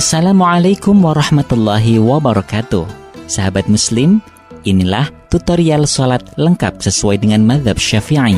Assalamualaikum warahmatullahi wabarakatuh. Sahabat muslim, inilah tutorial sholat lengkap sesuai dengan mazhab Syafi'i.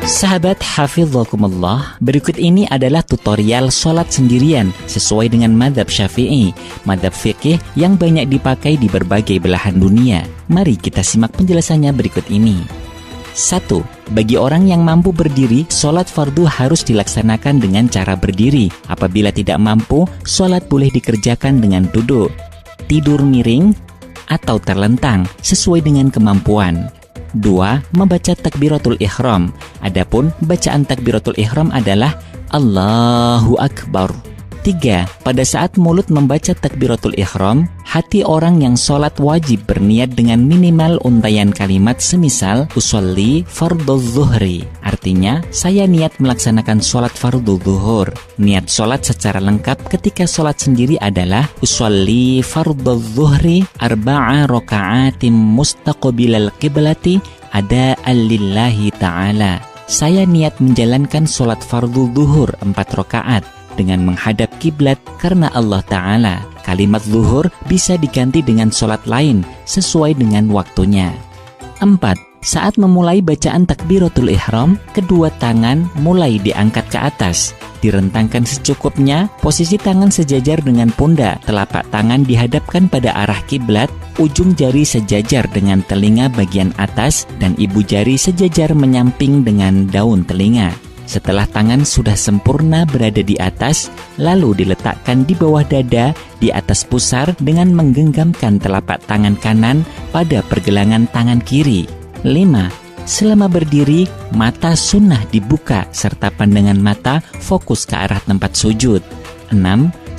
Sahabat hafizakumullah, berikut ini adalah tutorial sholat sendirian sesuai dengan mazhab Syafi'i, mazhab fikih yang banyak dipakai di berbagai belahan dunia. Mari kita simak penjelasannya berikut ini. 1. Bagi orang yang mampu berdiri, sholat fardu harus dilaksanakan dengan cara berdiri. Apabila tidak mampu, sholat boleh dikerjakan dengan duduk, tidur miring, atau terlentang sesuai dengan kemampuan. 2. Membaca takbiratul ihram. Adapun bacaan takbiratul ihram adalah Allahu Akbar. 3. Pada saat mulut membaca takbiratul ihram, hati orang yang sholat wajib berniat dengan minimal untaian kalimat semisal usolli fardhu zuhri. Artinya, saya niat melaksanakan sholat fardhu zuhur. Niat sholat secara lengkap ketika sholat sendiri adalah usolli fardhu zuhri arba'a raka'atim mustaqbilal qiblati ada'an lillahi ta'ala. Saya niat menjalankan sholat fardhu zuhur 4 rakaat dengan menghadap kiblat karena Allah Ta'ala. Kalimat zuhur bisa diganti dengan sholat lain sesuai dengan waktunya. 4. Saat memulai bacaan takbiratul ihram, kedua tangan mulai diangkat ke atas, direntangkan secukupnya, posisi tangan sejajar dengan pundak, telapak tangan dihadapkan pada arah kiblat, ujung jari sejajar dengan telinga bagian atas, dan ibu jari sejajar menyamping dengan daun telinga. Setelah tangan sudah sempurna berada di atas, lalu diletakkan di bawah dada di atas pusar dengan menggenggamkan telapak tangan kanan pada pergelangan tangan kiri. 5. Selama berdiri, mata sunnah dibuka serta pandangan mata fokus ke arah tempat sujud. 6.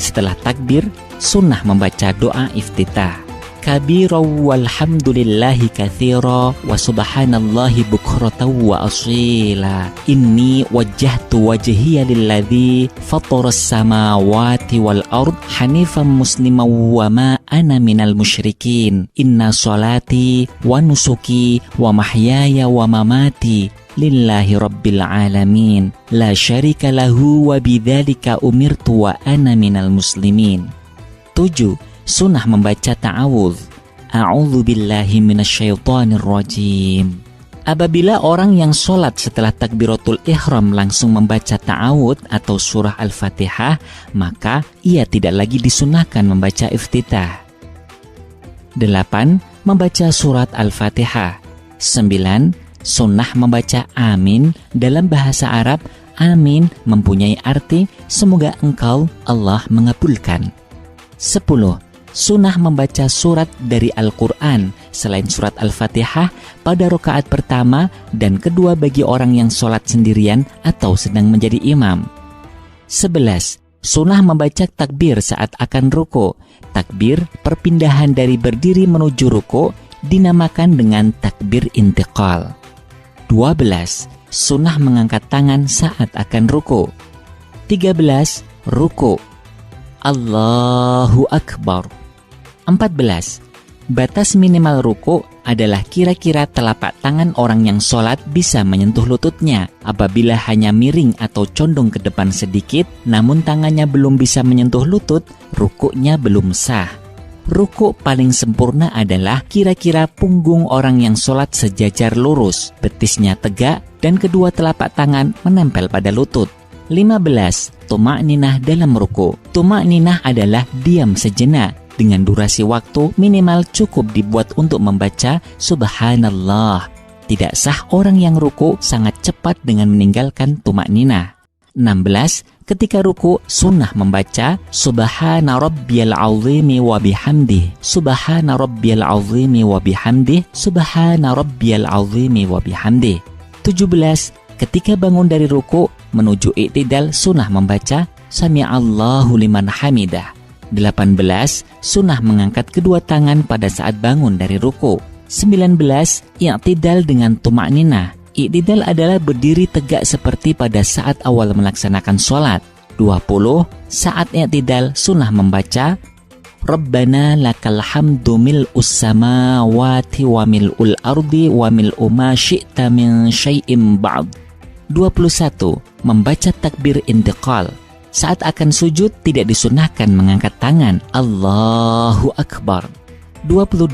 Setelah takbir, sunnah membaca doa iftitah. Kabira walhamdulillahi katsira wa subhanallahi bukratan wa asila. Inni wajjahtu wajhiya lilladzi fataras samawati wal ard hanifan musliman wa ma ana minal musyrikin. Inna sholati wa nusuki wa mahyaya wa mamati lillahi rabbil alamin la syarika lahu wa bidzalika umirtu wa ana minal muslimin. 7. Sunnah membaca ta'awudz. A'udzu billahi minasyaitonir rajim. Apabila orang yang sholat setelah takbiratul ihram langsung membaca ta'awudz atau surah Al-Fatihah, maka ia tidak lagi disunnahkan membaca iftitah. 8. Membaca surat Al-Fatihah. 9. Sunnah membaca amin. Dalam bahasa Arab, amin mempunyai arti semoga engkau Allah mengabulkan. 10. Sunnah membaca surat dari Al-Quran selain surat Al-Fatihah pada rakaat pertama dan kedua bagi orang yang sholat sendirian atau sedang menjadi imam. 11. Sunnah membaca takbir saat akan ruku. Takbir perpindahan dari berdiri menuju ruku dinamakan dengan takbir intiqal. 12. Sunnah mengangkat tangan saat akan ruku. 13. Ruku. Allahu Akbar. 14. Batas minimal ruku adalah kira-kira telapak tangan orang yang sholat bisa menyentuh lututnya. Apabila hanya miring atau condong ke depan sedikit, namun tangannya belum bisa menyentuh lutut, rukuknya belum sah. Ruku paling sempurna adalah kira-kira punggung orang yang sholat sejajar lurus, betisnya tegak, dan kedua telapak tangan menempel pada lutut. 15. Tuma'ninah dalam ruku. Tuma'ninah adalah diam sejenak dengan durasi waktu minimal cukup dibuat untuk membaca subhanallah. Tidak sah orang yang ruku sangat cepat dengan meninggalkan tuma'ninah. 16. Ketika ruku, sunnah membaca subhana rabbiyal azimi wa bihamdih, subhana rabbiyal azimi wa bihamdih, subhana rabbiyal azimi wa bihamdih. 17. Ketika bangun dari ruku menuju i'tidal, sunnah membaca sami'allahu liman hamidah. 18. Sunnah mengangkat kedua tangan pada saat bangun dari ruku. 19. I'tidal dengan tuma'ninah. I'tidal adalah berdiri tegak seperti pada saat awal melaksanakan sholat. 20. Saat i'tidal, sunnah membaca Rabbana lakal hamdu mil'us samawati wa mil'ul ardi wa mil'u ma syi'ta min syai'im ba'd. 21. Membaca takbir intiqal. Saat akan sujud tidak disunahkan mengangkat tangan. Allahu Akbar. 22.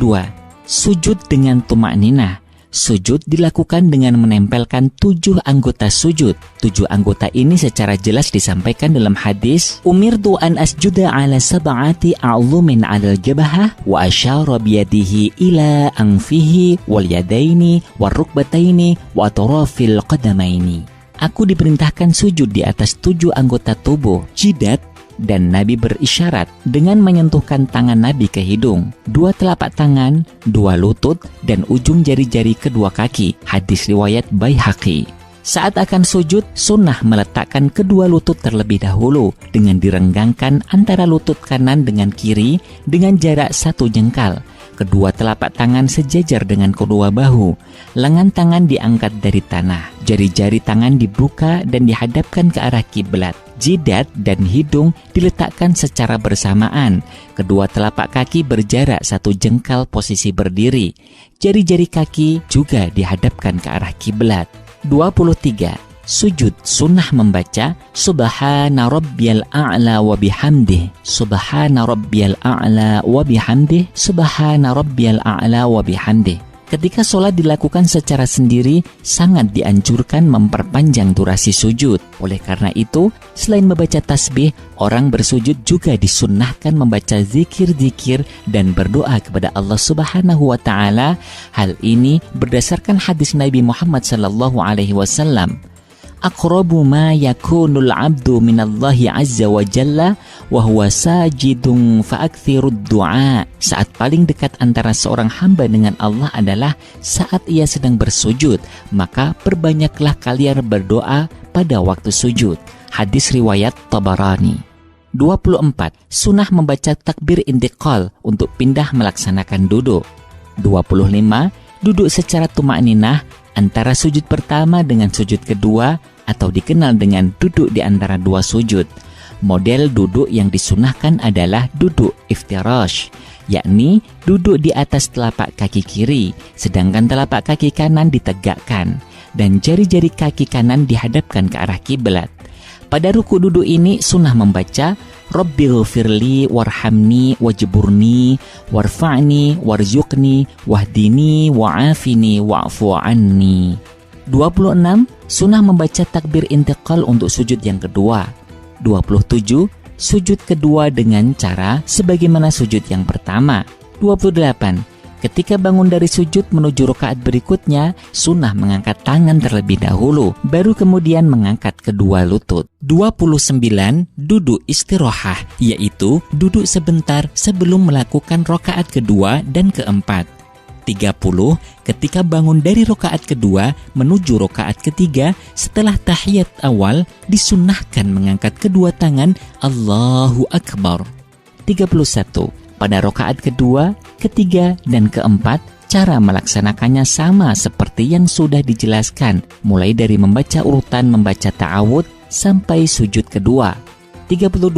Sujud dengan tuma'ninah. Sujud dilakukan dengan menempelkan 7 anggota sujud. 7 anggota ini secara jelas disampaikan dalam hadis, Umirtu an asjuda ala sab'ati a'lumin ala al-jabhah wa asyara biyadihi ila anfihi wal yadaini wal rukbataini wa atrafil qadamaini. Aku diperintahkan sujud di atas 7 anggota tubuh, jidat, dan Nabi berisyarat dengan menyentuhkan tangan Nabi ke hidung, 2 telapak tangan, 2 lutut, dan ujung jari-jari kedua kaki. Hadis riwayat Baihaqi. Saat akan sujud, sunnah meletakkan kedua lutut terlebih dahulu dengan direnggangkan antara lutut kanan dengan kiri dengan jarak 1 jengkal. Kedua telapak tangan sejajar dengan kedua bahu. Lengan tangan diangkat dari tanah. Jari-jari tangan dibuka dan dihadapkan ke arah kiblat. Jidat dan hidung diletakkan secara bersamaan. Kedua telapak kaki berjarak 1 jengkal posisi berdiri. Jari-jari kaki juga dihadapkan ke arah kiblat. 23. Sujud sunnah membaca Subhana rabbiyal a'la wa bihamdih. Subhana rabbiyal a'la wa bihamdih. Subhana rabbiyal a'la wa bihamdih. Ketika sholat dilakukan secara sendiri, sangat dianjurkan memperpanjang durasi sujud. Oleh karena itu, selain membaca tasbih, orang bersujud juga disunnahkan membaca zikir-zikir dan berdoa kepada Allah Subhanahu wa Ta'ala. Hal ini berdasarkan hadis Nabi Muhammad SAW. Aqrabu ma yakunul abdu minallahi azza wa jalla wa huwa sajidun fa'akthirud du'a. Saat paling dekat antara seorang hamba dengan Allah adalah saat ia sedang bersujud, maka perbanyaklah kalian berdoa pada waktu sujud. Hadis riwayat Tabarani. 24. Sunnah membaca takbir intiqal untuk pindah melaksanakan duduk. 25. Duduk secara tuma'ninah antara sujud pertama dengan sujud kedua, atau dikenal dengan duduk di antara 2 sujud. Model duduk yang disunahkan adalah duduk iftirash, yakni duduk di atas telapak kaki kiri, sedangkan telapak kaki kanan ditegakkan, dan jari-jari kaki kanan dihadapkan ke arah kiblat. Pada ruku duduk ini sunnah membaca Rabbighfirli warhamni wajburni warfa'ni warzuqni wahdini wa'afini wa'fu anni. 26. Sunnah membaca takbir intiqal untuk sujud yang kedua. 27. Sujud kedua dengan cara sebagaimana sujud yang pertama. 28. Ketika bangun dari sujud menuju rakaat berikutnya, sunnah mengangkat tangan terlebih dahulu, baru kemudian mengangkat kedua lutut. 29. Duduk istirahah, yaitu duduk sebentar sebelum melakukan rakaat kedua dan keempat. 30. Ketika bangun dari rakaat kedua menuju rakaat ketiga, setelah tahiyat awal disunnahkan mengangkat kedua tangan Allahu Akbar. 31. Pada rakaat kedua, ketiga, dan keempat, cara melaksanakannya sama seperti yang sudah dijelaskan, mulai dari membaca urutan membaca ta'awud sampai sujud kedua. 32.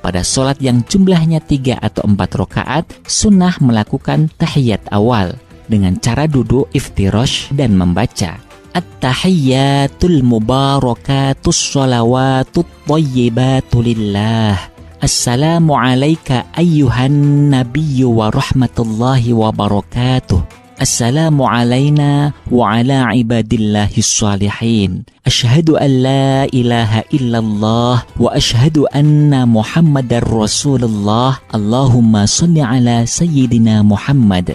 Pada sholat yang jumlahnya 3 atau 4 rakaat, sunnah melakukan tahiyat awal dengan cara duduk iftirash dan membaca At-tahiyyatul mubarakatus sholawatut thayyibatu lillah. Assalamu alayka ayyuhan nabiyyu wa rahmatullahi wa barakatuh. Assalamu alayna wa ala ibadillahis salihin. Asyhadu an la ilaha illallah wa asyhadu anna Muhammadar Rasulullah. Allahumma shalli ala sayyidina Muhammad.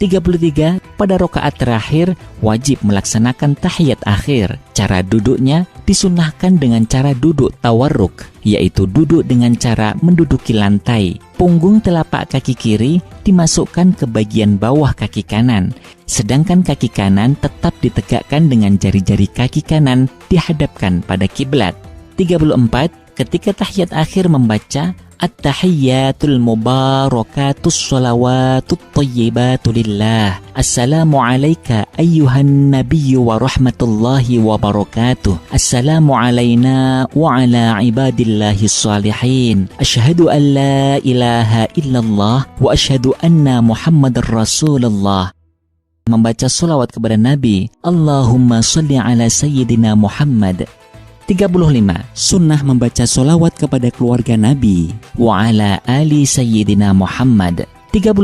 33. Pada rakaat terakhir wajib melaksanakan tahiyat akhir. Cara duduknya disunnahkan dengan cara duduk tawarruk, yaitu duduk dengan cara menduduki lantai. Punggung telapak kaki kiri dimasukkan ke bagian bawah kaki kanan, sedangkan kaki kanan tetap ditegakkan dengan jari-jari kaki kanan dihadapkan pada kiblat. 34. Ketika tahiyat akhir membaca At-tahiyyatul mubarakatus sholawatut thayyibatu lillah. Assalamu alayka ayyuhan nabiyyu wa rahmatullahi wa barakatuh. Assalamu alayna wa ala ibadillahis salihin. Asyhadu an la ilaha illallah wa asyhadu anna Muhammadar Rasulullah. membaca sholawat kepada Nabi. Allahumma sholli ala Sayyidina Muhammad. 35. Sunnah membaca sholawat kepada keluarga Nabi. Wa ala ali Sayyidina Muhammad. 36.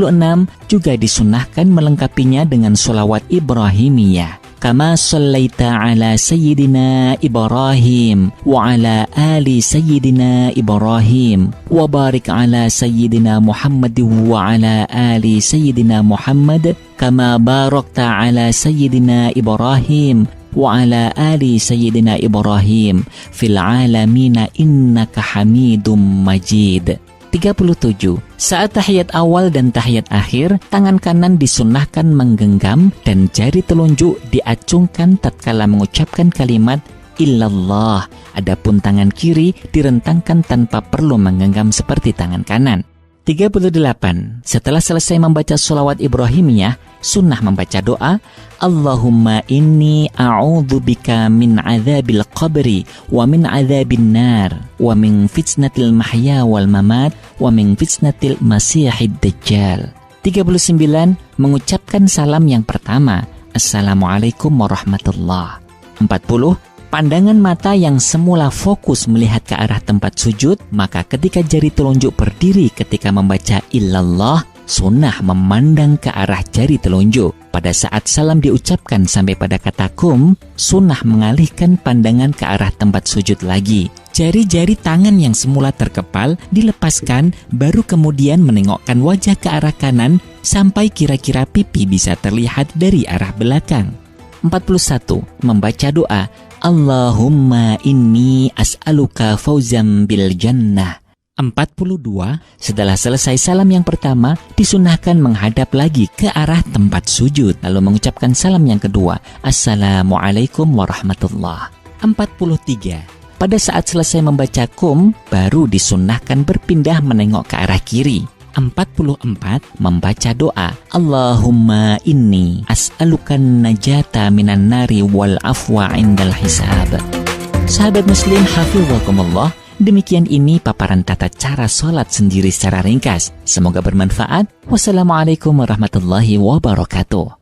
Juga disunnahkan melengkapinya dengan sholawat Ibrahimiyah. Kama shallaita ala Sayyidina Ibrahim wa ala ali Sayyidina Ibrahim wa barik ala Sayyidina Muhammad wa ala ali Sayyidina Muhammad kama barakta ala Sayyidina Ibrahim wa ala ali Sayyidina Ibrahim fil alamina innaka Hamidum Majid. 37. Saat tahiyat awal dan tahiyat akhir, tangan kanan disunnahkan menggenggam dan jari telunjuk diacungkan tatkala mengucapkan kalimat illallah. Adapun tangan kiri direntangkan tanpa perlu menggenggam seperti tangan kanan. 38. Setelah selesai membaca sholawat Ibrahimiyah, sunnah membaca doa Allahumma inni a'udzubika min adzabil qabri wa min adzabin nar wa min fitnatil mahya wal mamat wa min fitnatil masihid dajjal. 39. Mengucapkan salam yang pertama, Assalamualaikum warahmatullah. 40. Pandangan mata yang semula fokus melihat ke arah tempat sujud, maka ketika jari telunjuk berdiri ketika membaca illallah, sunnah memandang ke arah jari telunjuk. Pada saat salam diucapkan sampai pada kata kum, sunnah mengalihkan pandangan ke arah tempat sujud lagi. Jari-jari tangan yang semula terkepal dilepaskan, baru kemudian menengokkan wajah ke arah kanan sampai kira-kira pipi bisa terlihat dari arah belakang. 41. Membaca doa Allahumma inni as'aluka fauzan bil jannah. 42. Setelah selesai salam yang pertama, disunahkan menghadap lagi ke arah tempat sujud, lalu mengucapkan salam yang kedua, Assalamualaikum warahmatullah. 43. Pada saat selesai membaca kum, baru disunahkan berpindah menengok ke arah kiri. 44. Membaca doa Allahumma inni as'alukan najata minan nari wal afwa indal hisab. Sahabat muslim hafizakumullah, demikian ini paparan tata cara sholat sendiri secara ringkas. Semoga bermanfaat. Wassalamualaikum warahmatullahi wabarakatuh.